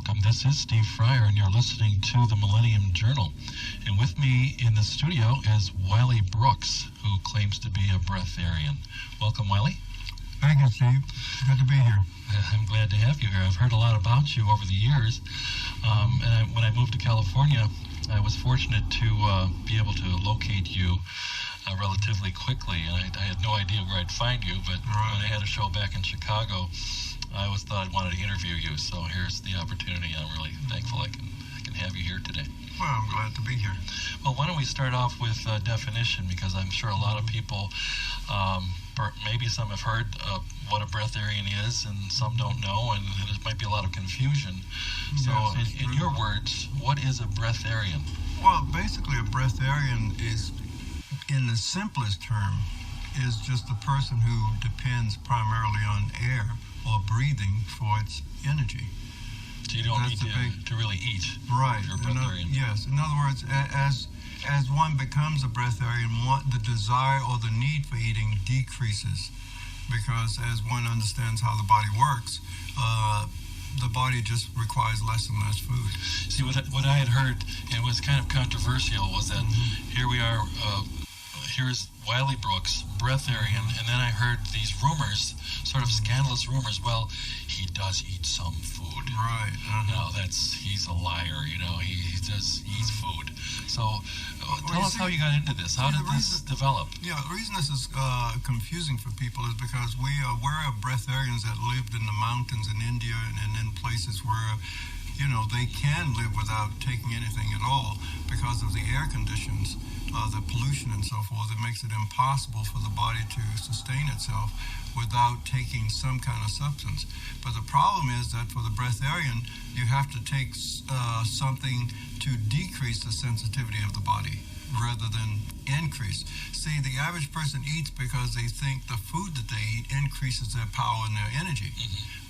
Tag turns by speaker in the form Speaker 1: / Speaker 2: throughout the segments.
Speaker 1: welcome. This is Steve Freier, and you're listening to the Millennium Journal. And with me in the studio is Wiley Brooks, who claims to be a breatharian. Welcome, Wiley.
Speaker 2: Thank you, Steve. Good to be here.
Speaker 1: I'm glad to have you here. I've heard a lot about you over the years. When I moved to California, I was fortunate to be able to locate you relatively quickly, and I had no idea where I'd find you, but when I had a show back in Chicago, I always thought I wanted to interview you, so here's the opportunity. I'm really thankful I can have you here today.
Speaker 2: Well, I'm glad to be here.
Speaker 1: Well, why don't we start off with definition, because I'm sure a lot of people, maybe some have heard what a breatharian is, and some don't know, and there might be a lot of confusion. So in your words, what is a breatharian?
Speaker 2: Well, basically a breatharian is, in the simplest term, is just the person who depends primarily on air or breathing for its energy.
Speaker 1: So you don't need to really eat.
Speaker 2: Right.
Speaker 1: If you're a breatharian.
Speaker 2: Yes. In other words, as one becomes a breatharian, the desire or the need for eating decreases, because as one understands how the body works, the body just requires less and less food.
Speaker 1: See, what I had heard, and was kind of controversial, was that here we are, here's Wiley Brooks, breatharian, and then I heard these rumors, sort of scandalous rumors, well, he does eat some food.
Speaker 2: Right.
Speaker 1: No, he's a liar, he does eat food. So tell us how you got into this. How did this develop?
Speaker 2: Yeah, the reason this is confusing for people is because we're breatharians that lived in the mountains in India and in places where they can live without taking anything at all because of the air conditions, the pollution and so forth. It makes it impossible for the body to sustain itself without taking some kind of substance. But the problem is that for the breatharian, you have to take something to decrease the sensitivity of the body rather than increase. See, the average person eats because they think the food that they eat increases their power and their energy.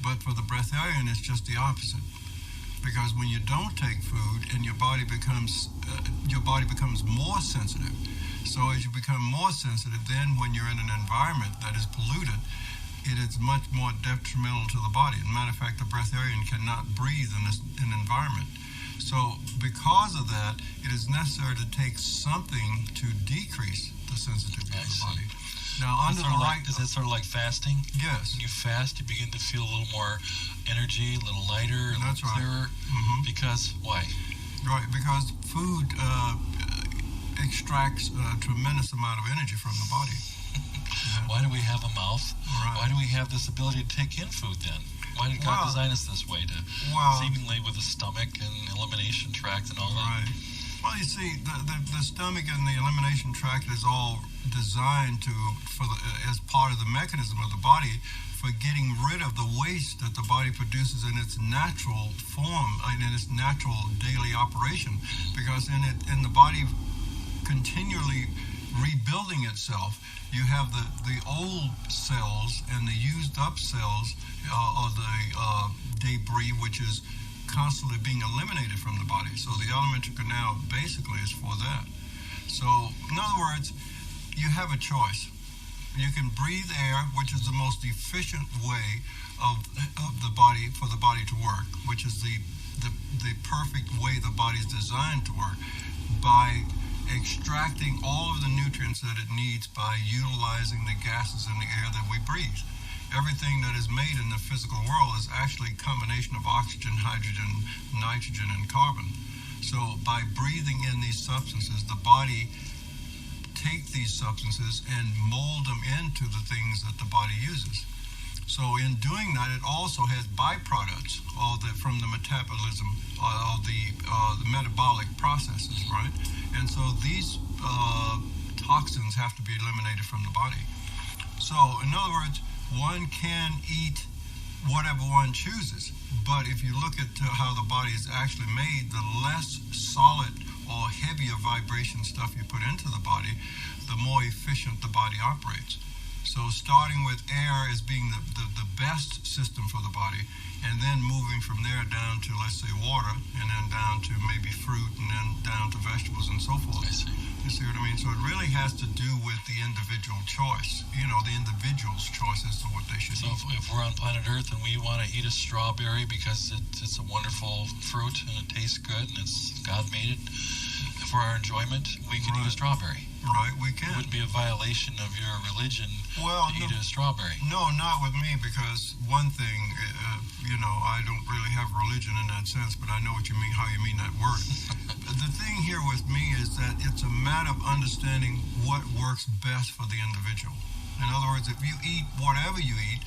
Speaker 2: But for the breatharian, it's just the opposite. Because when you don't take food and your body becomes more sensitive. So as you become more sensitive, then when you're in an environment that is polluted, it is much more detrimental to the body. As a matter of fact, the breatharian cannot breathe in an environment. So because of that, it is necessary to take something to decrease the sensitivity of the body. Now,
Speaker 1: is it sort of like fasting?
Speaker 2: Yes.
Speaker 1: When you fast, you begin to feel a little more energy, a little lighter, a little clearer. Because why? Right,
Speaker 2: because food extracts a tremendous amount of energy from the body.
Speaker 1: Why do we have a mouth?
Speaker 2: Right.
Speaker 1: Why do we have this ability to take in food then? Why did God design us this way, seemingly with a stomach and elimination tract and all that?
Speaker 2: Right. Well, you see, the stomach and the elimination tract is all designed as part of the mechanism of the body for getting rid of the waste that the body produces in its natural form and in its natural daily operation. Because in the body continually rebuilding itself, you have the old cells and the used up cells or the debris, which is constantly being eliminated from the body. So the alimentary canal basically is for that. So in other words, you have a choice. You can breathe air, which is the most efficient way of the body for the body to work, which is the perfect way the body is designed to work, by extracting all of the nutrients that it needs by utilizing the gases in the air that we breathe. Everything that is made in the physical world is actually a combination of oxygen, hydrogen, nitrogen, and carbon. So by breathing in these substances, the body takes these substances and mold them into the things that the body uses. So in doing that, it also has byproducts from the metabolism, the metabolic processes, right? And so these toxins have to be eliminated from the body. So in other words, one can eat whatever one chooses, but if you look at how the body is actually made, the less solid or heavier vibration stuff you put into the body, the more efficient the body operates. So starting with air as being the best system for the body, and then moving from there down to, let's say, water, and then down to maybe fruit, and then down to vegetables and so forth.
Speaker 1: I see.
Speaker 2: You see what I mean? So it really has to do with the individual choice. The individual's choice as to what they should
Speaker 1: So
Speaker 2: eat.
Speaker 1: if we're on planet Earth and we want to eat a strawberry because it's a wonderful fruit and it tastes good and God made it for our enjoyment, we can eat a strawberry.
Speaker 2: Right, we can.
Speaker 1: It wouldn't be a violation of your religion to eat a strawberry.
Speaker 2: No, not with me, because one thing, I don't really have religion in that sense, but I know what you mean, how you mean that word. The thing here with me is that it's a matter of understanding what works best for the individual. In other words, if you eat whatever you eat,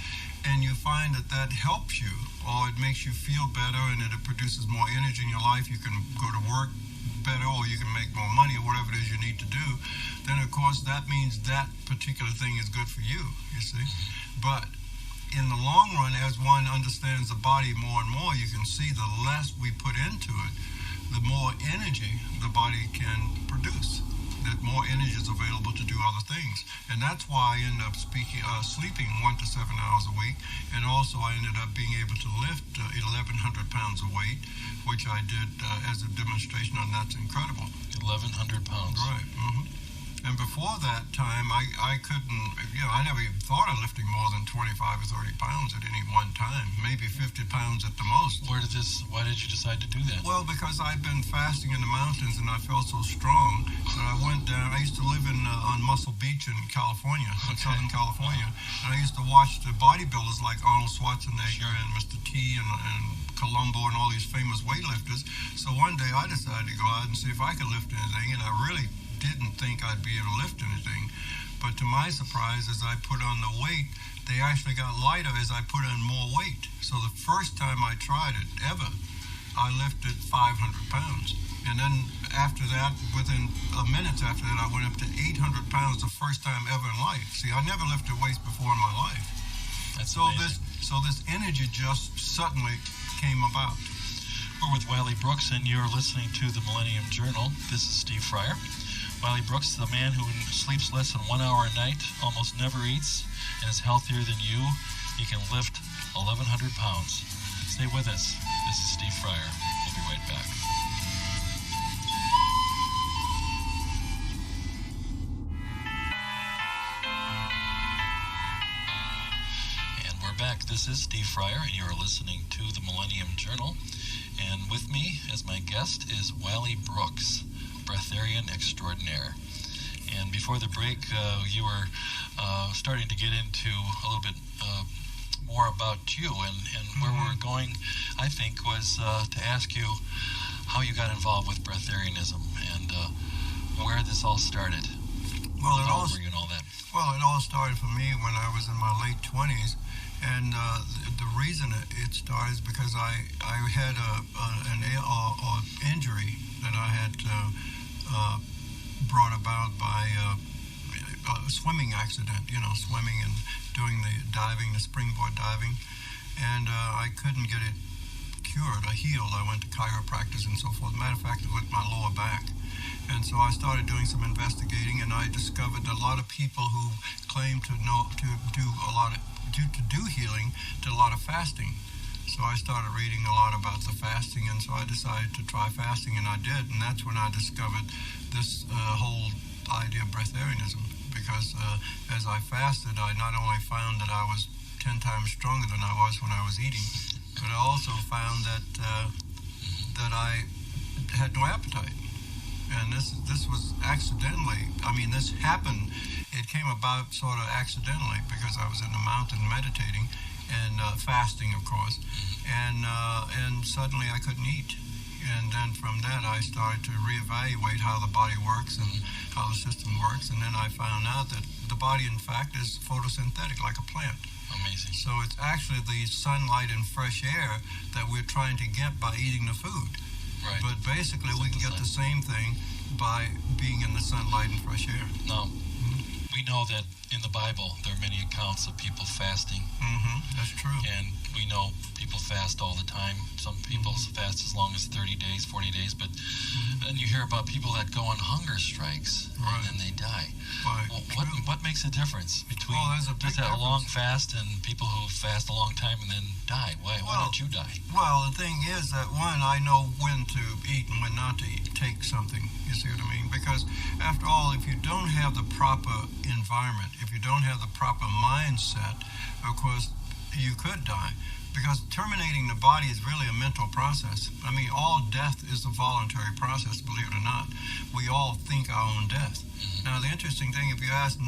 Speaker 2: and you find that helps you, or it makes you feel better, and it produces more energy in your life, you can go to work better, or you can make more money, or whatever it is you need to do, then of course that means that particular thing is good for you, you see. But in the long run, as one understands the body more and more, you can see the less we put into it, the more energy the body can produce, that more energy is available to do other things. And that's why I ended up sleeping 1 to 7 hours a week, and also I ended up being able to lift 1,100 pounds of weight, which I did as a demonstration, and that's incredible.
Speaker 1: 1,100 pounds.
Speaker 2: Right. Mm-hmm. And before that time, I couldn't, I never even thought of lifting more than 25 or 30 pounds at any one time, maybe 50 pounds at the most.
Speaker 1: Why did you decide to do that?
Speaker 2: Well, because I'd been fasting in the mountains and I felt so strong that I went down. I used to live on Muscle Beach in California, in Southern California, and I used to watch the bodybuilders like Arnold Schwarzenegger and Mr. T and Columbo and all these famous weightlifters. So one day I decided to go out and see if I could lift anything, and I really didn't think I'd be able to lift anything. But to my surprise, as I put on the weight, they actually got lighter as I put on more weight. So the first time I tried it ever, I lifted 500 pounds. And then after that, within minutes after that, I went up to 800 pounds the first time ever in life. See, I never lifted weights before in my life.
Speaker 1: That's
Speaker 2: so
Speaker 1: amazing.
Speaker 2: this energy just suddenly came about.
Speaker 1: We're with Wiley Brooks, and you're listening to the Millennium Journal. This is Steve Freier. Wiley Brooks, the man who sleeps less than 1 hour a night, almost never eats, and is healthier than you. He can lift 1,100 pounds. Stay with us. This is Steve Freier. We'll be right back. And we're back. This is Steve Freier, and you're listening to the Millennium Journal. And with me as my guest is Wiley Brooks, Breatharian extraordinaire. And before the break, you were starting to get into a little bit more about you, and where we're going, I think, was to ask you how you got involved with Breatharianism and where this all started.
Speaker 2: Well, it all started for me when I was in my late 20s, and the reason it started is because I had an injury that I had brought about by a swimming accident, swimming and doing the diving, the springboard diving, and I couldn't get it cured or healed. I went to chiropractors and so forth. Matter of fact, it was my lower back. And so I started doing some investigating, and I discovered that a lot of people who claim to do healing did a lot of fasting. So I started reading a lot about the fasting, and so I decided to try fasting, and I did, and that's when I discovered this whole idea of breatharianism, because as I fasted, I not only found that I was 10 times stronger than I was when I was eating, but I also found that I had no appetite. And this was accidentally, this happened, it came about sort of accidentally, because I was in the mountain meditating, and fasting, of course, and suddenly I couldn't eat. And then from that, I started to reevaluate how the body works and how the system works, and then I found out that the body, in fact, is photosynthetic, like a plant.
Speaker 1: Amazing.
Speaker 2: So it's actually the sunlight and fresh air that we're trying to get by eating the food.
Speaker 1: Right.
Speaker 2: But basically, we can get the same thing by being in the sunlight and fresh air.
Speaker 1: Now, we know that in the Bible, there are many accounts of people fasting.
Speaker 2: That's true.
Speaker 1: And we know people fast all the time. Some people fast as long as 30 days, 40 days. But then you hear about people that go on hunger strikes, and then they die.
Speaker 2: Right.
Speaker 1: Well, What makes a difference between
Speaker 2: there's a big
Speaker 1: just that
Speaker 2: difference.
Speaker 1: long fast and people who fast a long time and then die? Why don't you die?
Speaker 2: Well, the thing is that, one, I know when to eat and when not to eat, take something, you see what I mean? Because, after all, if you don't have the proper environment, if you don't have the proper mindset, of course, you could die. Because terminating the body is really a mental process. I mean, all death is a voluntary process, believe it or not. We all think our own death. Now, the interesting thing, if you ask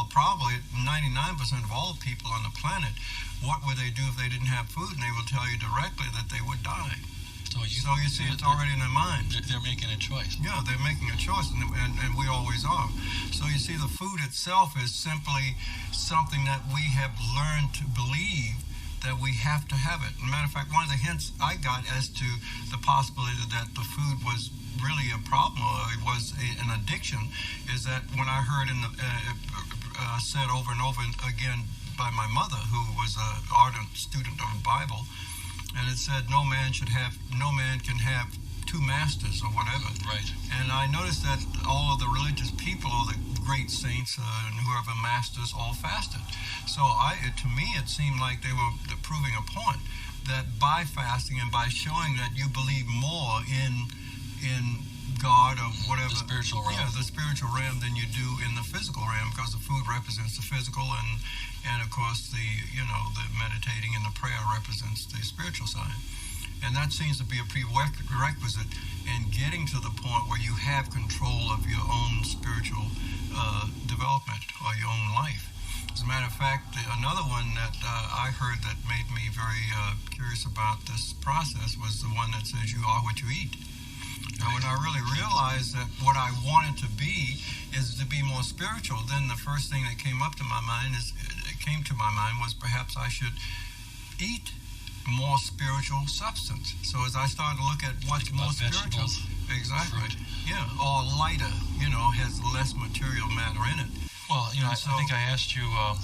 Speaker 2: probably 99% of all people on the planet, what would they do if they didn't have food? And they will tell you directly that they would die. So you see, it's already in their mind.
Speaker 1: They're making a choice.
Speaker 2: Yeah, they're making a choice, and we always are. So you see, the food itself is simply something that we have learned to believe that we have to have it. As a matter of fact, one of the hints I got as to the possibility that the food was really a problem or it was an addiction is that when I heard said over and over again by my mother, who was an ardent student of the Bible, and it said no man can have two masters or whatever.
Speaker 1: Right.
Speaker 2: And I noticed that all of the religious people, all the great saints and whoever masters, all fasted. So to me, it seemed like they were proving a point that by fasting and by showing that you believe more in God or whatever,
Speaker 1: the spiritual realm.
Speaker 2: Yeah, the spiritual realm than you do in the physical realm, because the food represents the physical, and of course the meditating and the prayer represents the spiritual side. And that seems to be a prerequisite in getting to the point where you have control of your own spiritual development or your own life. As a matter of fact, another one that I heard that made me very curious about this process was the one that says you are what you eat. And when I really realized that what I wanted to be is to be more spiritual, then the first thing that came to my mind was perhaps I should eat more spiritual substance. So as I started to look at what's more spiritual, exactly,
Speaker 1: fruit.
Speaker 2: Yeah, or lighter, has less material matter in it.
Speaker 1: Well, I think I asked you a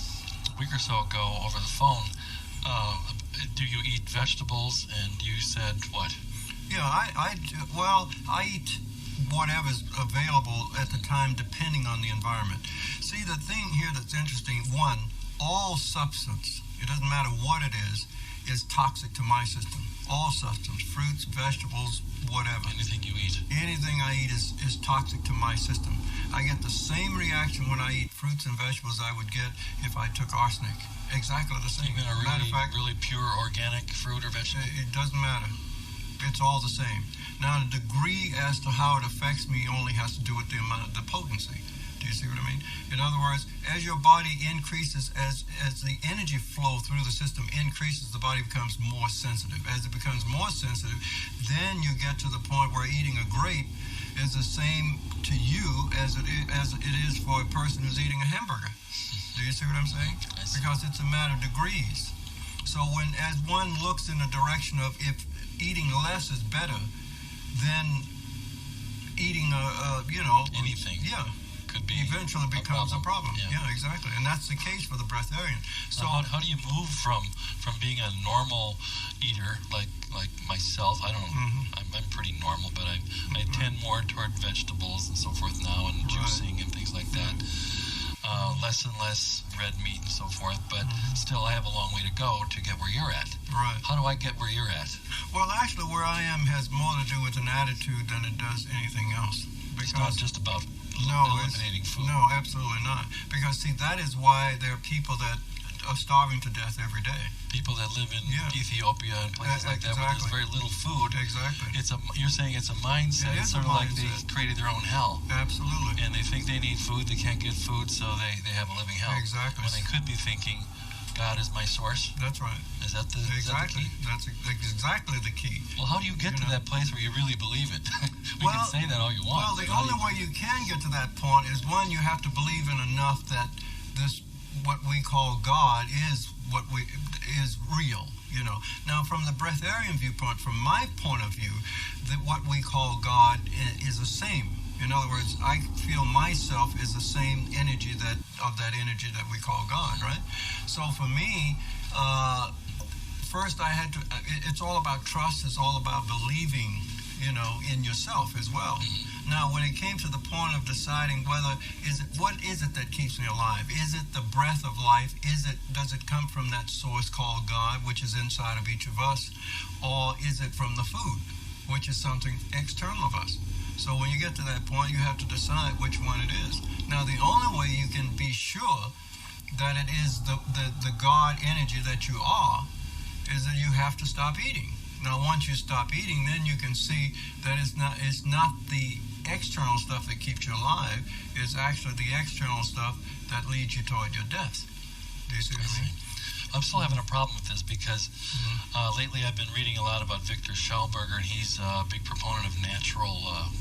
Speaker 1: week or so ago over the phone, do you eat vegetables? And you said what?
Speaker 2: Yeah, I eat whatever's available at the time, depending on the environment. See, the thing here that's interesting, one, all substance, it doesn't matter what it is toxic to my system. All substance, fruits, vegetables, whatever.
Speaker 1: Anything you eat.
Speaker 2: Anything I eat is toxic to my system. I get the same reaction when I eat fruits and vegetables I would get if I took arsenic. Exactly the same.
Speaker 1: Even a really pure organic fruit or vegetable?
Speaker 2: It doesn't matter. It's all the same. Now, the degree as to how it affects me only has to do with the amount, the potency. Do you see what I mean? In other words, as your body increases, as the energy flow through the system increases, the body becomes more sensitive. As it becomes more sensitive, then you get to the point where eating a grape is the same to you as it is for a person who's eating a hamburger. Do you see what I'm saying? Because it's a matter of degrees. So as one looks in the direction of if eating less is better, then eating
Speaker 1: anything.
Speaker 2: Yeah.
Speaker 1: Could be
Speaker 2: eventually becomes a problem. Yeah, exactly. And that's the case for the breatharian.
Speaker 1: So how do you move from being a normal eater like myself? I don't know. I'm pretty normal, but I tend more toward vegetables and so forth now, and juicing and things like that. Less and less red meat and so forth, but still I have a long way to go to get where you're at.
Speaker 2: Right.
Speaker 1: How do I get where you're at?
Speaker 2: Well, actually, where I am has more to do with an attitude than it does anything else.
Speaker 1: It's not just about eliminating food.
Speaker 2: No, absolutely not. Because, see, that is why there are people that are starving to death every day.
Speaker 1: People that live in Ethiopia and places like that where there's very little food.
Speaker 2: Exactly.
Speaker 1: You're saying it's a mindset. It's sort of like they created their own hell.
Speaker 2: Absolutely.
Speaker 1: And they think they need food, they can't get food, so they have a living hell.
Speaker 2: Exactly.
Speaker 1: When they could be thinking, God is my source.
Speaker 2: That's right.
Speaker 1: Is that the
Speaker 2: exactly?
Speaker 1: Is that the key?
Speaker 2: That's exactly the key.
Speaker 1: Well, how do you get to that place where you really believe it? We can say that all you want.
Speaker 2: Well, the only way you can get to that point is, one, you have to believe in enough that this, what we call God, is real. Now, from the breatharian viewpoint, from my point of view, that what we call God is the same. In other words, I feel myself is the same energy of that energy that we call God, right? So for me, first I had to. It's all about trust. It's all about believing, in yourself as well. Now, when it came to the point of deciding whether is it what is it that keeps me alive? Is it the breath of life? Does it come from that source called God, which is inside of each of us? Or is it from the food, which is something external of us? So when you get to that point, you have to decide which one it is. Now, the only way you can be sure that it is the God energy that you are is that you have to stop eating. Now, once you stop eating, then you can see that it's not the external stuff that keeps you alive. It's actually the external stuff that leads you toward your death. Do you see what I mean?
Speaker 1: I'm still having a problem with this because lately I've been reading a lot about Victor Schauberger, and he's a big proponent of natural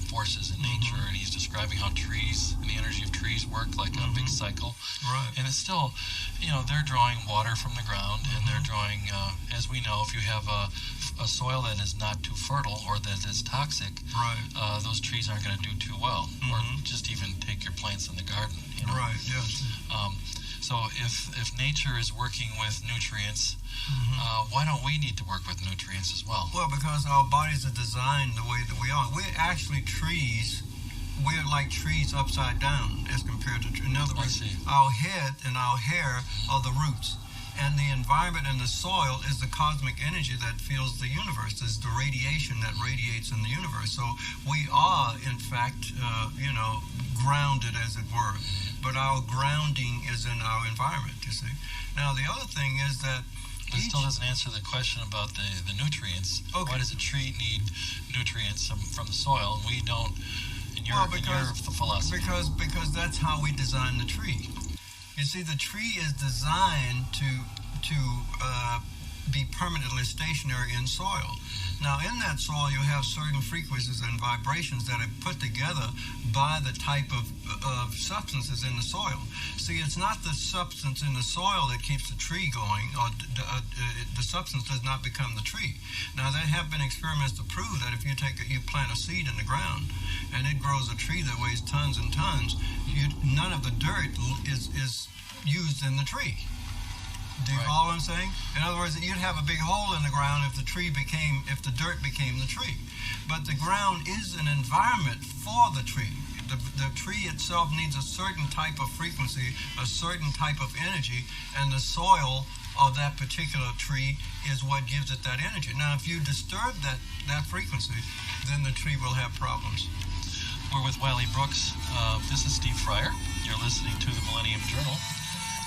Speaker 1: forces in nature, and he's describing how trees and the energy of trees work like a big cycle.
Speaker 2: Right.
Speaker 1: And it's still, they're drawing water from the ground, and they're drawing, as we know, if you have a soil that is not too fertile or that is toxic,
Speaker 2: right,
Speaker 1: those trees aren't going to do too well, or just even take your plants in the garden.
Speaker 2: Right, yes.
Speaker 1: So if nature is working with nutrients, why don't we need to work with nutrients as well?
Speaker 2: Well, because our bodies are designed the way that we are. We're actually trees. We're like trees upside down as compared to trees. In other words, our head and our hair are the roots. And the environment and the soil is the cosmic energy that fills the universe. It's the radiation that radiates in the universe. So we are, in fact, grounded, as it were. But our grounding is in our environment, you see. Now, the other thing is that
Speaker 1: it still doesn't answer the question about the nutrients.
Speaker 2: Okay.
Speaker 1: Why does a tree need nutrients from the soil, and we don't, in your philosophy?
Speaker 2: Because that's how we design the tree. You see, the tree is designed to be permanently stationary in soil. Now, in that soil, you have certain frequencies and vibrations that are put together by the type of substances in the soil. See, it's not the substance in the soil that keeps the tree going, or the substance does not become the tree. Now, there have been experiments to prove that if you plant a seed in the ground and it grows a tree that weighs tons and tons, none of the dirt is used in the tree. Do you follow what I'm saying? In other words, you'd have a big hole in the ground if the dirt became the tree. But the ground is an environment for the tree. The tree itself needs a certain type of frequency, a certain type of energy, and the soil of that particular tree is what gives it that energy. Now, if you disturb that frequency, then the tree will have problems.
Speaker 1: We're with Wiley Brooks. This is Steve Freier. You're listening to the Millennium Journal.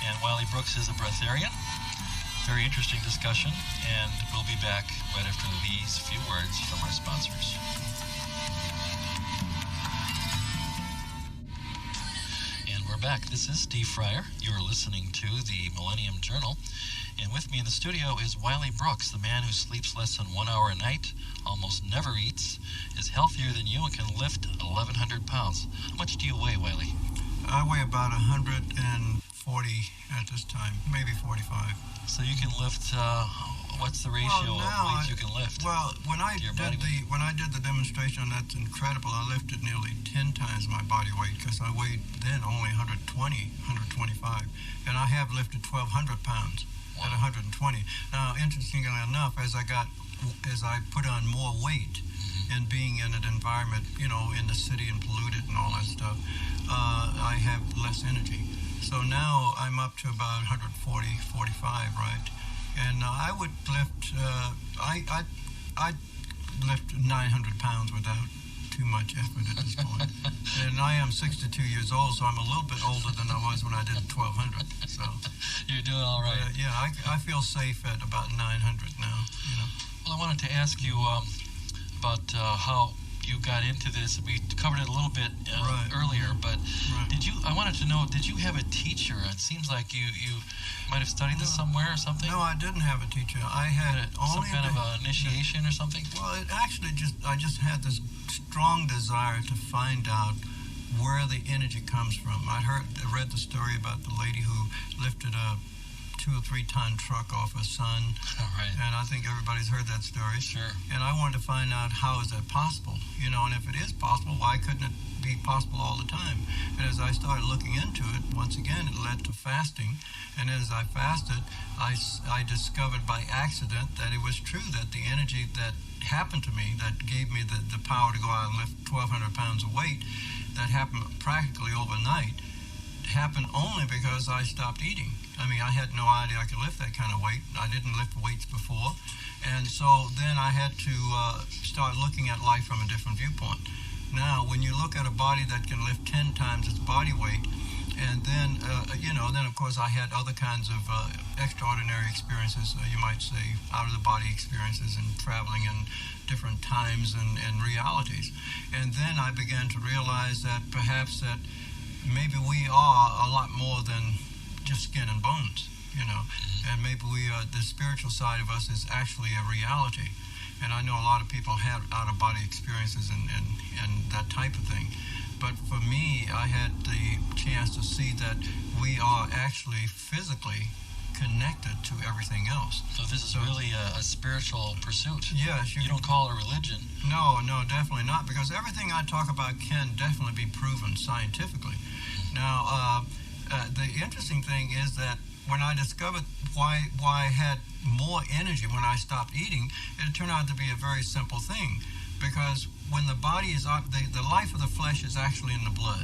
Speaker 1: And Wiley Brooks is a breatharian. Very interesting discussion, and we'll be back right after these few words from our sponsors. And we're back. This is Steve Freier. You're listening to the Millennium Journal. And with me in the studio is Wiley Brooks, the man who sleeps less than 1 hour a night, almost never eats, is healthier than you, and can lift 1,100 pounds. How much do you weigh, Wiley?
Speaker 2: I weigh about 140 at this time, maybe 45.
Speaker 1: So you can lift, what's the ratio of weight you can lift?
Speaker 2: Well, when I did the demonstration, that's incredible. I lifted nearly 10 times my body weight because I weighed then only 125. And I have lifted 1,200 pounds at 120. Now, interestingly enough, as I put on more weight and being in an environment, in the city and polluted and all that stuff, I have less energy. So now I'm up to about 140, 45, right? And I would lift, I'd lift 900 pounds without too much effort at this point. And I am 62 years old, so I'm a little bit older than I was when I did 1,200. So
Speaker 1: you're doing all right.
Speaker 2: Yeah, I feel safe at about 900 now.
Speaker 1: Well, I wanted to ask you about how you got into this. We covered it a little bit earlier, but I wanted to know, did you have a teacher? It seems like you might have studied this somewhere or something.
Speaker 2: No, I didn't have a teacher. I had
Speaker 1: some kind of initiation or something?
Speaker 2: Well, I just had this strong desire to find out where the energy comes from. I read the story about the lady who lifted a 2 or 3 ton truck off a sun.
Speaker 1: Right.
Speaker 2: And I think everybody's heard that story.
Speaker 1: Sure.
Speaker 2: And I wanted to find out, how is that possible? And if it is possible, why couldn't it be possible all the time? And as I started looking into it, once again, it led to fasting. And as I fasted, I discovered by accident that it was true, that the energy that happened to me, that gave me the power to go out and lift 1,200 pounds of weight, that happened practically overnight, happened only because I stopped eating. I mean, I had no idea I could lift that kind of weight. I didn't lift weights before. And so then I had to start looking at life from a different viewpoint. Now, when you look at a body that can lift 10 times its body weight, and then, then of course I had other kinds of extraordinary experiences, you might say out-of-the-body experiences and traveling in different times and realities. And then I began to realize that perhaps that maybe we are a lot more than just skin and bones, and maybe the spiritual side of us is actually a reality. And I know a lot of people have out-of-body experiences and that type of thing. But for me, I had the chance to see that we are actually physically connected to everything else.
Speaker 1: So this is really a spiritual pursuit.
Speaker 2: Yes.
Speaker 1: You don't call it a religion.
Speaker 2: No, definitely not, because everything I talk about can definitely be proven scientifically. Now, the interesting thing is that when I discovered why I had more energy when I stopped eating, it turned out to be a very simple thing. Because when the body is, the life of the flesh is actually in the blood.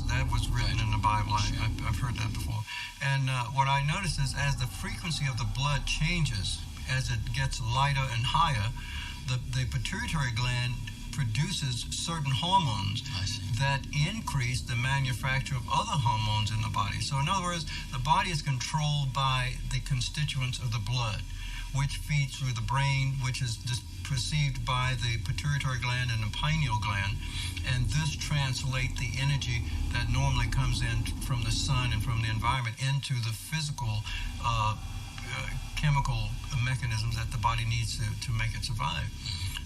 Speaker 2: That was written in the Bible. I've heard that before. And what I noticed is as the frequency of the blood changes, as it gets lighter and higher, the pituitary gland produces certain hormones that increase the manufacture of other hormones in the body. So in other words, the body is controlled by the constituents of the blood, which feeds through the brain, which is perceived by the pituitary gland and the pineal gland, and this translates the energy that normally comes in from the sun and from the environment into the physical chemical mechanisms that the body needs to make it survive.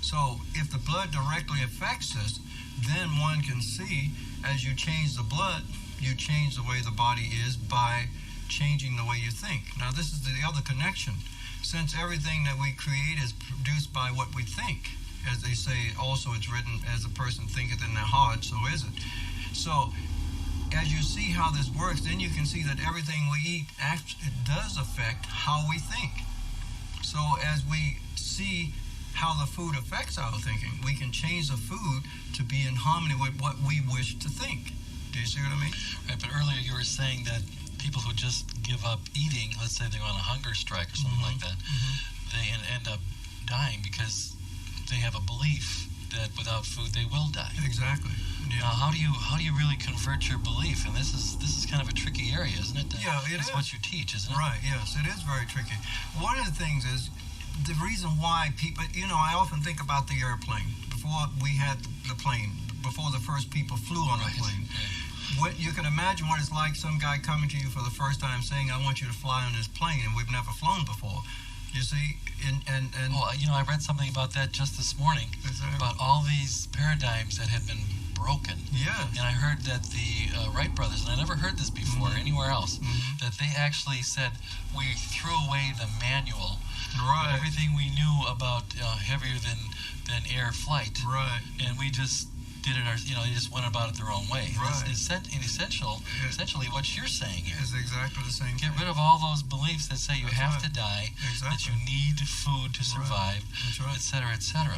Speaker 2: So if the blood directly affects this, then one can see as you change the blood, you change the way the body is by changing the way you think. Now this is the other connection. Since everything that we create is produced by what we think, as they say, also it's written, as a person thinketh in their heart, so is it. So as you see how this works, then you can see that everything we eat it does affect how we think. So as we see how the food affects our thinking, we can change the food to be in harmony with what we wish to think. Do you see what I mean?
Speaker 1: Right, but earlier you were saying that people who just give up eating, let's say they go on a hunger strike or something like that, they end up dying because they have a belief that without food they will die.
Speaker 2: Exactly. Yeah.
Speaker 1: Now, how do you really convert your belief? And this is kind of a tricky area, isn't it?
Speaker 2: Yeah, it is.
Speaker 1: That's what you teach, isn't it?
Speaker 2: Right. Yes, it is very tricky. One of the things is the reason why people. I often think about the airplane. Before we had the plane, before the first people flew on a plane. Right. You can imagine what it's like, some guy coming to you for the first time saying, I want you to fly on this plane, and we've never flown before. You see? And
Speaker 1: well, I read something about that just this morning, about all these paradigms that had been broken.
Speaker 2: Yeah.
Speaker 1: And I heard that the Wright brothers, and I never heard this before anywhere else, that they actually said, we threw away the manual.
Speaker 2: Right.
Speaker 1: Everything we knew about heavier than air flight.
Speaker 2: Right.
Speaker 1: And we just did it, they just went about it their own way.
Speaker 2: Right.
Speaker 1: Essentially what you're saying here
Speaker 2: is exactly the same
Speaker 1: Get rid of all those beliefs that say you have to die, that you need food to survive, et cetera, et cetera.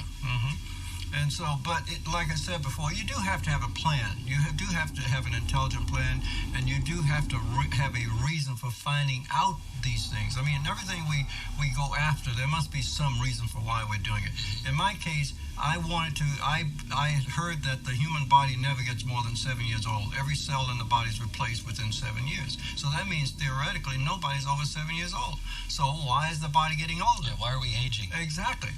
Speaker 2: And so, but like I said before, you do have to have a plan. You do have to have an intelligent plan, and you do have to have a reason for finding out these things. I mean, everything we go after, there must be some reason for why we're doing it. In my case, I heard that the human body never gets more than 7 years old. Every cell in the body is replaced within 7 years. So that means theoretically nobody's over 7 years old. So why is the body getting older?
Speaker 1: Yeah, why are we aging?
Speaker 2: Exactly.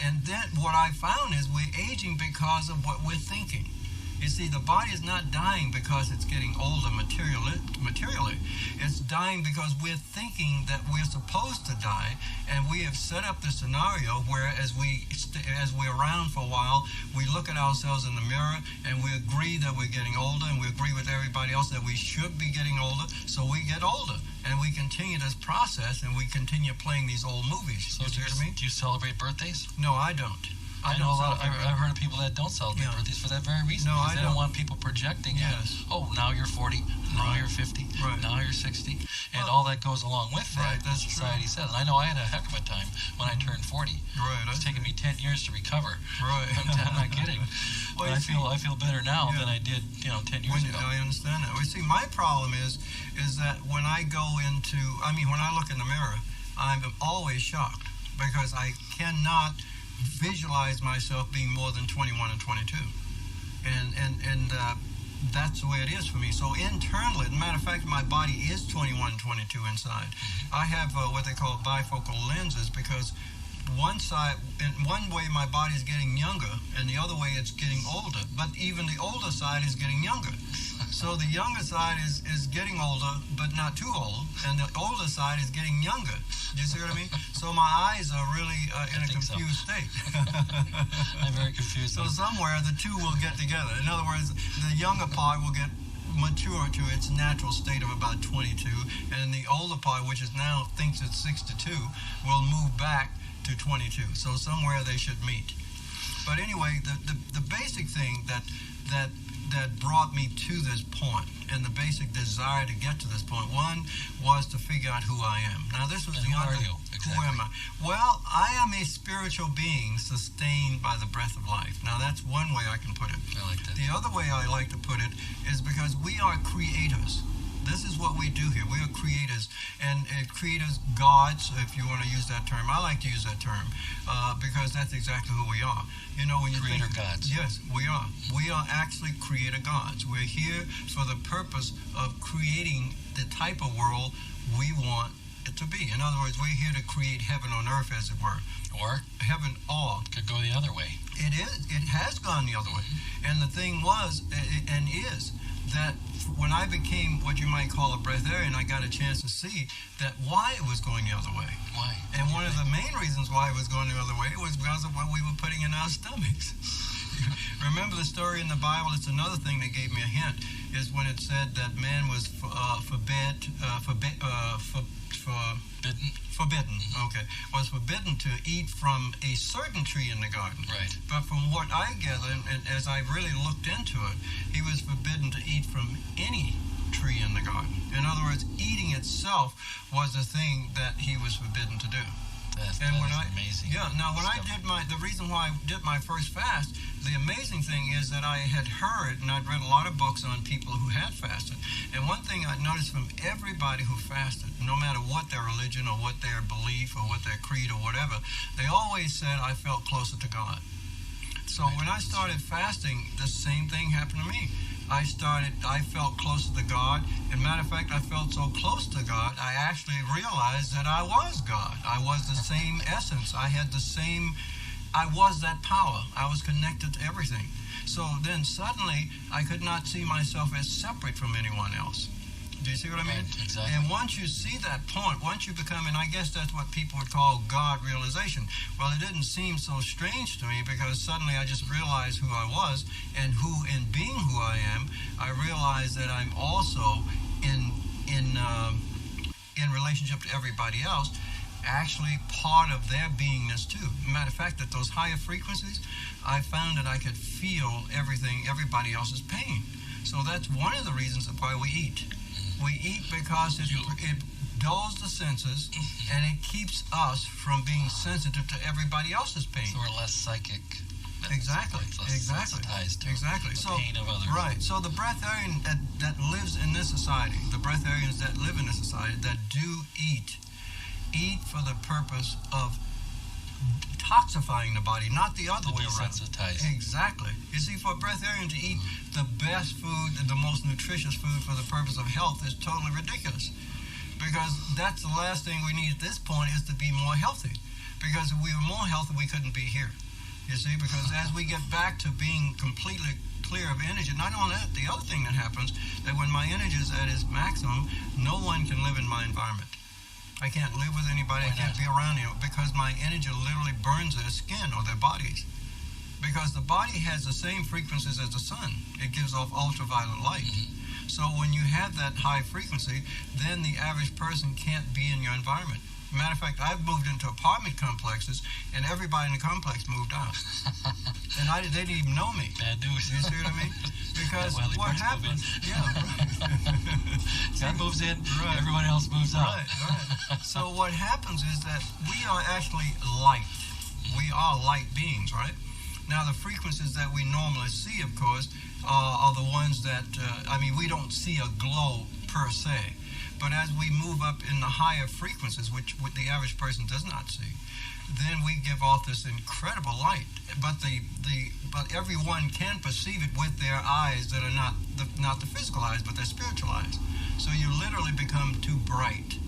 Speaker 2: And then what I found is we're aging because of what we're thinking. You see, the body is not dying because it's getting older materially. It's dying because we're thinking that we're supposed to die, and we have set up the scenario where as we're around for a while, we look at ourselves in the mirror and we agree that we're getting older, and we agree with everybody else that we should be getting older, so we get older. And we continue this process, and we continue playing these old movies.
Speaker 1: So do you celebrate birthdays?
Speaker 2: No, I don't.
Speaker 1: I've heard of people that don't celebrate birthdays for that very reason.
Speaker 2: No,
Speaker 1: because they don't want people projecting.
Speaker 2: Yes.
Speaker 1: Oh, now you're 40. Now you're 50.
Speaker 2: Right.
Speaker 1: Now you're 60. And all that goes along with that,
Speaker 2: Right, that's
Speaker 1: society
Speaker 2: true.
Speaker 1: says. And I know I had a heck of a time when I turned 40.
Speaker 2: Right.
Speaker 1: It's taken me 10 years to recover.
Speaker 2: Right.
Speaker 1: I'm not kidding.
Speaker 2: Well,
Speaker 1: But I feel better now than I did 10 years ago.
Speaker 2: I understand that. Well, see, my problem is that when I go when I look in the mirror, I'm always shocked because I cannot visualize myself being more than 21 and 22. And that's the way it is for me. So internally, as a matter of fact, my body is 21 and 22 inside. I have what they call bifocal lenses because one side, in one way, my body is getting younger, and the other way, it's getting older. But even the older side is getting younger. So the younger side is getting older, but not too old, and the older side is getting younger. Do you see what I mean? So my eyes are really in a confused state.
Speaker 1: I'm very confused.
Speaker 2: So somewhere the two will get together. In other words, the younger part will get mature to its natural state of about 22, and the older part, which is now thinks it's 62, will move back to 22. So somewhere they should meet. But anyway, the basic thing that brought me to this point, and the basic desire to get to this point, one was to figure out who I am. Now this was
Speaker 1: and
Speaker 2: the
Speaker 1: who
Speaker 2: other.
Speaker 1: are you? Exactly.
Speaker 2: Who am I? Well, I am a spiritual being sustained by the breath of life. Now that's one way I can put it.
Speaker 1: I like that.
Speaker 2: The other way I like to put it is because we are creators. This is what we do here. We are creators, and creators, gods, if you want to use that term. I like to use that term because that's exactly who we are. When you
Speaker 1: Creator
Speaker 2: think,
Speaker 1: gods.
Speaker 2: Yes, we are. We are actually creator gods. We're here for the purpose of creating the type of world we want it to be. In other words, we're here to create heaven on earth, as it were.
Speaker 1: Or
Speaker 2: heaven,
Speaker 1: could go the other way.
Speaker 2: It is. It has gone the other way. And the thing was, and is, that when I became what you might call a breatharian, I got a chance to see that why it was going the other way.
Speaker 1: Why?
Speaker 2: And one of the main reasons why it was going the other way was because of what we were putting in our stomachs. Remember the story in the Bible? It's another thing that gave me a hint, is when it said that man was was forbidden to eat from a certain tree in the garden.
Speaker 1: Right.
Speaker 2: But from what I gather, and as I really looked into it, he was forbidden to eat from any tree in the garden. In other words, eating itself was the thing that he was forbidden to do.
Speaker 1: That's amazing.
Speaker 2: Yeah. Now, when I did the reason why I did my first fast, the amazing thing is that I had heard and I'd read a lot of books on people who had fasted. And one thing I noticed from everybody who fasted, no matter what their religion or what their belief or what their creed or whatever, they always said, I felt closer to God. So when I started fasting, the same thing happened to me. I felt closer to God. And matter of fact, I felt so close to God, I actually realized that I was God. I was the same essence. I was that power. I was connected to everything. So then suddenly, I could not see myself as separate from anyone else. Do you see what I mean?
Speaker 1: Right, exactly.
Speaker 2: And once you see that point, once you become, and I guess that's what people would call God realization. Well, it didn't seem so strange to me because suddenly I just realized who I was, and in being who I am, I realized that I'm also in relationship to everybody else, actually part of their beingness too. Matter of fact, at those higher frequencies, I found that I could feel everybody else's pain. So that's one of the reasons why we eat. We eat because it dulls the senses, and it keeps us from being sensitive to everybody else's pain.
Speaker 1: So we're less psychic.
Speaker 2: Exactly.
Speaker 1: Sensitized to the pain of others.
Speaker 2: Right. So the breatharian that lives in this society, the breatharians that live in this society that do eat for the purpose of detoxifying the body, not the other way around.
Speaker 1: Desensitizing.
Speaker 2: Exactly. You see, for a breatharian to eat the best food, the most nutritious food for the purpose of health is totally ridiculous. Because that's the last thing we need at this point, is to be more healthy. Because if we were more healthy, we couldn't be here. You see, because as we get back to being completely clear of energy, not only that, the other thing that happens, that when my energy is at its maximum, no one can live in my environment. I can't live with anybody. I can't be around anyone because my energy literally burns their skin or their bodies. Because the body has the same frequencies as the sun. It gives off ultraviolet light. So when you have that high frequency, then the average person can't be in your environment. Matter of fact, I've moved into apartment complexes, and everybody in the complex moved out. And they didn't even know me.
Speaker 1: Bad news.
Speaker 2: You see what I mean? Because
Speaker 1: Wiley
Speaker 2: what
Speaker 1: Brooks
Speaker 2: happens... Yeah, right.
Speaker 1: moves in,
Speaker 2: Right.
Speaker 1: everyone else moves out.
Speaker 2: Right. So what happens is that we are actually light. We are light beings, right? Now, the frequencies that we normally see, of course, are the ones that, we don't see a glow per se. But as we move up in the higher frequencies, which the average person does not see, then we give off this incredible light. But but everyone can perceive it with their eyes that are not the physical eyes, but their spiritual eyes. So you literally become too bright.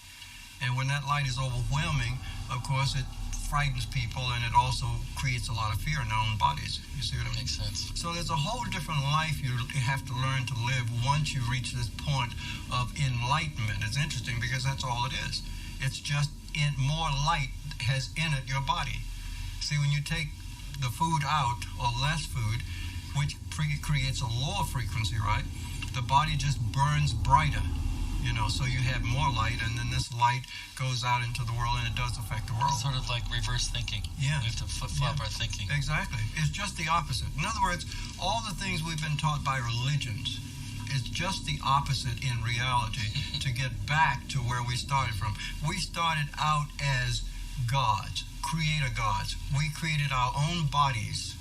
Speaker 2: And when that light is overwhelming, of course, it frightens people, and it also creates a lot of fear in their own bodies. You see what I mean?
Speaker 1: Makes sense.
Speaker 2: So there's a whole different life you have to learn to live once you reach this point of enlightenment. It's interesting because that's all it is. It's just more light has entered your body. See, when you take the food out, or less food, which creates a lower frequency, right? The body just burns brighter. So you have more light, and then this light goes out into the world, and it does affect the world.
Speaker 1: It's sort of like reverse thinking.
Speaker 2: Yeah.
Speaker 1: We have to flip-flop our thinking.
Speaker 2: Exactly. It's just the opposite. In other words, all the things we've been taught by religions is just the opposite in reality to get back to where we started from. We started out as gods, creator gods. We created our own bodies.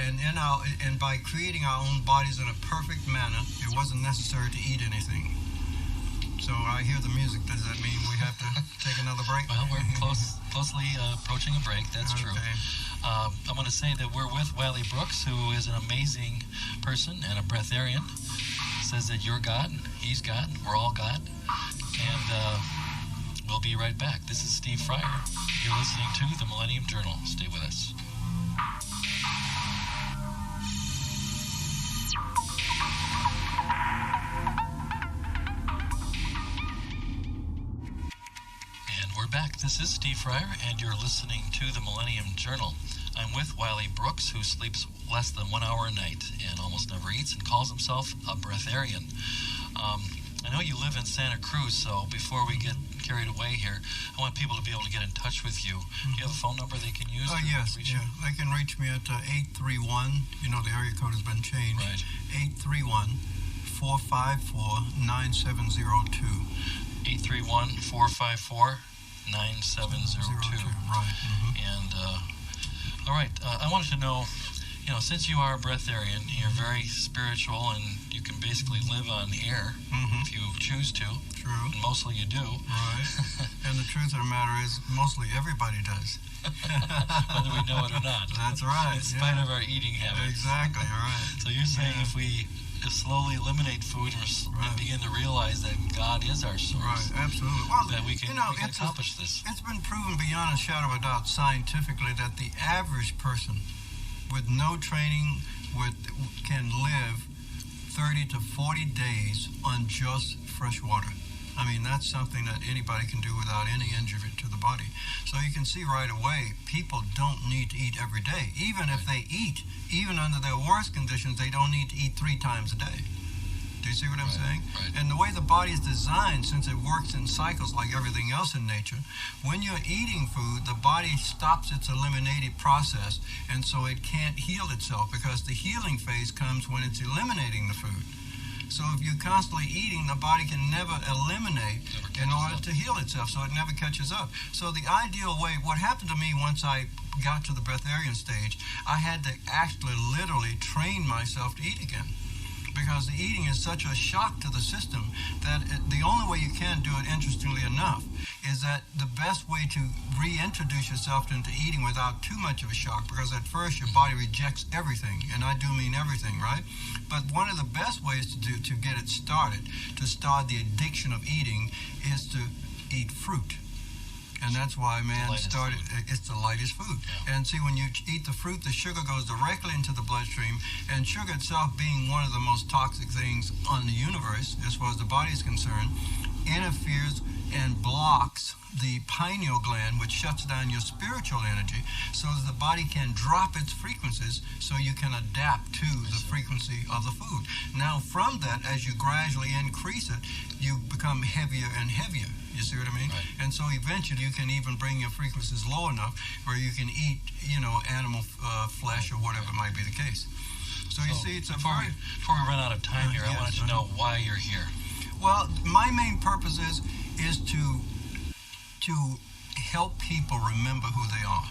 Speaker 2: And by creating our own bodies in a perfect manner, it wasn't necessary to eat anything. So I hear the music. Does that mean we have to take another break?
Speaker 1: Well, we're closely approaching a break. That's true. I want to say that we're with Wiley Brooks, who is an amazing person and a breatharian. Says that you're God, he's God, we're all God. And we'll be right back. This is Steve Freier. You're listening to the Millennium Journal. Stay with us. Back. This is Steve Freier, and you're listening to the Millennium Journal. I'm with Wiley Brooks, who sleeps less than 1 hour a night and almost never eats, and calls himself a breatharian. I know you live in Santa Cruz, so before we get carried away here, I want people to be able to get in touch with you. Do you have a phone number they can use?
Speaker 2: Yes. Yeah. They can reach me at 831. The area code has been changed.
Speaker 1: Right.
Speaker 2: 831-454-9702.
Speaker 1: 831-454-9702. 9702.
Speaker 2: Right.
Speaker 1: And all right, I wanted to know, since you are a breatharian, you're very spiritual, and you can basically live on air if you choose to.
Speaker 2: True.
Speaker 1: And mostly you do.
Speaker 2: Right. And the truth of the matter is, mostly everybody does.
Speaker 1: Whether we know it or not.
Speaker 2: That's right.
Speaker 1: In spite of our eating habits.
Speaker 2: Exactly. All right.
Speaker 1: So you're saying if we slowly eliminate food and begin to realize that God is our source.
Speaker 2: Right, absolutely. Well,
Speaker 1: that we can accomplish this.
Speaker 2: It's been proven beyond a shadow of a doubt scientifically that the average person with no training can live 30 to 40 days on just fresh water. That's something that anybody can do without any injury to the body. So you can see right away, people don't need to eat every day. Even if they eat, even under their worst conditions, they don't need to eat 3 times a day. Do you see what I'm saying?
Speaker 1: Right.
Speaker 2: And the way the body is designed, since it works in cycles like everything else in nature, when you're eating food, the body stops its eliminative process, and so it can't heal itself, because the healing phase comes when it's eliminating the food. So if you're constantly eating, the body can never eliminate in order to heal itself, so it never catches up. So the ideal way, what happened to me once I got to the breatharian stage, I had to actually literally train myself to eat again. Because the eating is such a shock to the system that the only way you can do it, interestingly enough, is that the best way to reintroduce yourself into eating without too much of a shock, because at first your body rejects everything, and I do mean everything, right? But one of the best ways to get it started, to start the addiction of eating, is to eat fruit. And that's why man started, it's the lightest food.
Speaker 1: Yeah.
Speaker 2: And see, when you eat the fruit, the sugar goes directly into the bloodstream, and sugar itself, being one of the most toxic things on the universe, as far as the body is concerned, interferes and blocks the pineal gland, which shuts down your spiritual energy, so that the body can drop its frequencies so you can adapt to the frequency of the food. Now, from that, as you gradually increase it, you become heavier and heavier. You see what I mean?
Speaker 1: Right.
Speaker 2: And so eventually you can even bring your frequencies low enough where you can eat, animal flesh or whatever might be the case. So you see, it's
Speaker 1: before we run out of time here, I wanted to know why you're here.
Speaker 2: Well, my main purpose is to help people remember who they are.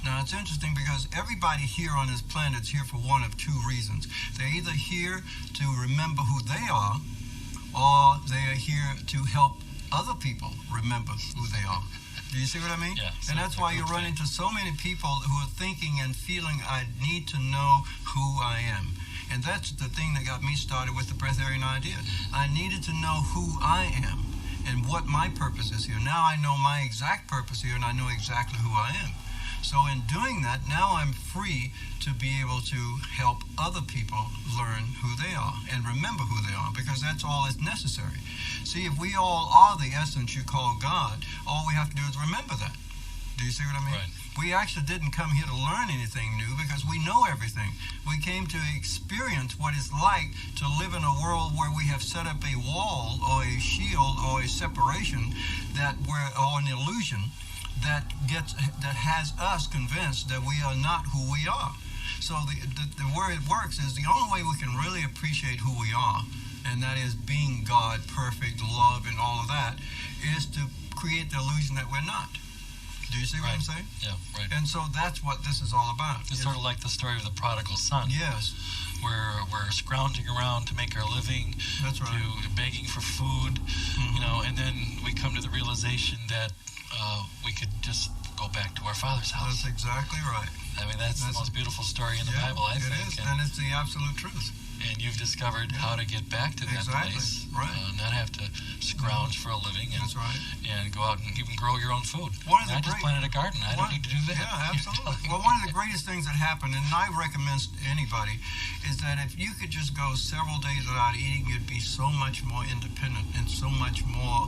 Speaker 2: Now, it's interesting because everybody here on this planet is here for one of two reasons. They're either here to remember who they are, or they are here to help other people remember who they are. Do you see what I mean?
Speaker 1: Yeah.
Speaker 2: And that's why you run into so many people who are thinking and feeling, I need to know who I am. And that's the thing that got me started with the Breatharian idea. I needed to know who I am and what my purpose is here. Now I know my exact purpose here, and I know exactly who I am. So in doing that, now I'm free to be able to help other people learn who they are and remember who they are, because that's all that's necessary. See, if we all are the essence you call God, all we have to do is remember that. Do you see what I mean?
Speaker 1: Right.
Speaker 2: We actually didn't come here to learn anything new because we know everything. We came to experience what it's like to live in a world where we have set up a wall or a shield or a separation or an illusion that has us convinced that we are not who we are. So the way it works is the only way we can really appreciate who we are, and that is being God, perfect, love, and all of that, is to create the illusion that we're not. Do you see what I'm saying?
Speaker 1: Yeah, right.
Speaker 2: And so that's what this is all about.
Speaker 1: It's sort of like the story of the prodigal son.
Speaker 2: Yes.
Speaker 1: We're scrounging around to make our living,
Speaker 2: That's right.
Speaker 1: to begging for food, and then we come to the realization that we could just go back to our Father's house.
Speaker 2: That's exactly right.
Speaker 1: I mean, that's the most beautiful story in the Bible, I think.
Speaker 2: It is, and it's the absolute truth.
Speaker 1: And you've discovered how to get back to that place.
Speaker 2: Right.
Speaker 1: Not have to scrounge for a living and,
Speaker 2: That's right.
Speaker 1: and go out and even grow your own food. I just planted a garden. I don't need to do that.
Speaker 2: Yeah, absolutely. Well, one of the greatest things that happened, and I recommend to anybody, is that if you could just go several days without eating, you'd be so much more independent and so much more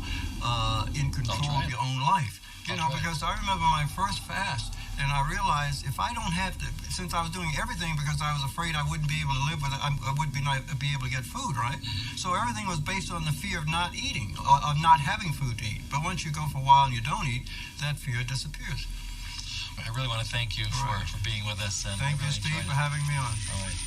Speaker 2: in control of your own life. Because I remember my first fast, and I realized if I don't have to, since I was doing everything because I was afraid I wouldn't be able to live with it, I wouldn't be able to get food, right? So everything was based on the fear of not eating, or of not having food to eat. But once you go for a while and you don't eat, that fear disappears.
Speaker 1: I really want to thank you for being with us. And
Speaker 2: thank you, Steve, for having me on.
Speaker 1: All right.